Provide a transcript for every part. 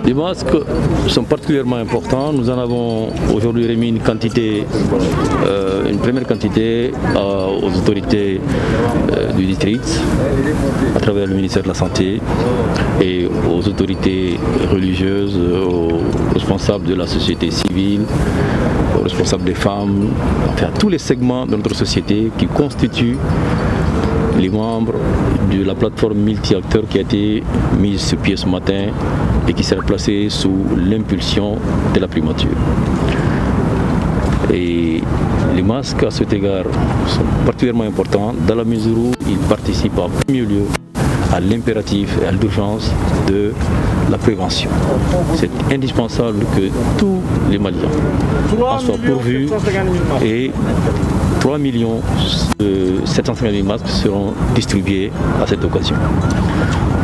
Les masques sont particulièrement importants. Nous en avons aujourd'hui remis une première quantité aux autorités du district à travers le ministère de la Santé et aux autorités religieuses, aux responsables de la société civile, aux responsables des femmes, enfin à tous les segments de notre société qui constituent les membres de la plateforme multi-acteurs qui a été mise sur pied ce matin et qui sera placée sous l'impulsion de la primature. Et les masques à cet égard sont particulièrement importants dans la mesure où ils participent en premier lieu à l'impératif et à l'urgence de la prévention. C'est indispensable que tous les Maliens en soient pourvus et 3 750 000 masques seront distribués à cette occasion.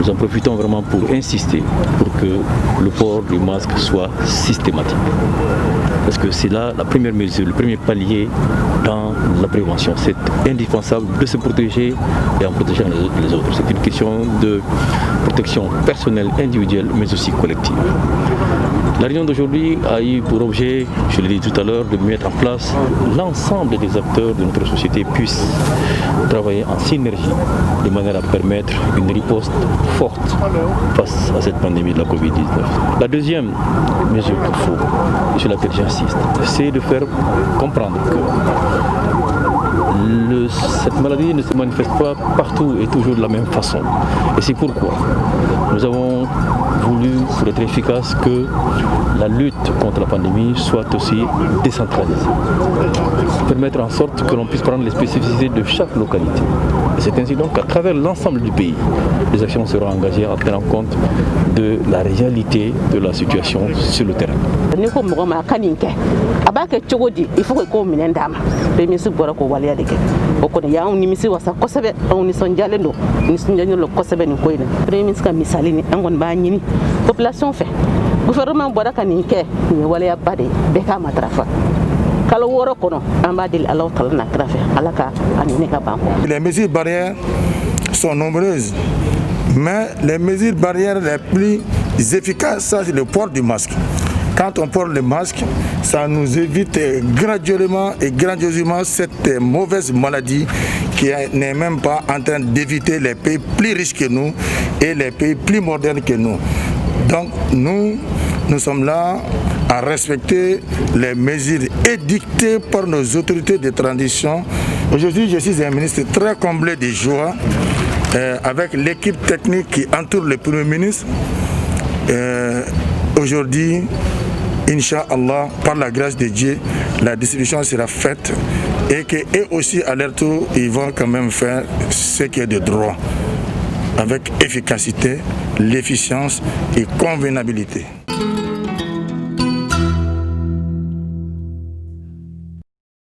Nous en profitons vraiment pour insister pour que le port du masque soit systématique. Parce que c'est là la première mesure, le premier palier dans la prévention. C'est indispensable de se protéger et en protégeant les autres. C'est une question de protection personnelle, individuelle, mais aussi collective. La réunion d'aujourd'hui a eu pour objet, je l'ai dit tout à l'heure, de mettre en place l'ensemble des acteurs de notre société puissent travailler en synergie de manière à permettre une riposte forte face à cette pandémie de la Covid-19. La deuxième mesure qu'il faut, et sur laquelle j'insiste, c'est de faire comprendre que cette maladie ne se manifeste pas partout et toujours de la même façon. Et c'est pourquoi nous avons voulu, pour être efficace, que la lutte contre la pandémie soit aussi décentralisée. Permettre en sorte que l'on puisse prendre les spécificités de chaque localité. Et c'est ainsi donc qu'à travers l'ensemble du pays, les actions seront engagées à tenir compte de la réalité de la situation sur le terrain. Population fait. Gouvernement boda kaninke ni wala bade beka matrafa. Kala woro kono ambadil Allah tala na trafe alaka anine ka banko. Les mesures barrières sont nombreuses, mais les mesures barrières les plus efficaces, c'est le port du masque. Quand on porte le masque, ça nous évite graduellement et grandiosement cette mauvaise maladie qui n'est même pas en train d'éviter les pays plus riches que nous et les pays plus modernes que nous. Donc nous sommes là à respecter les mesures édictées par nos autorités de transition. Aujourd'hui, je suis un ministre très comblé de joie avec l'équipe technique qui entoure le Premier ministre. Aujourd'hui, Inch'Allah, par la grâce de Dieu, la distribution sera faite et qu'eux aussi, à leur tour, ils vont quand même faire ce qui est de droit, avec efficacité, l'efficience et convenabilité.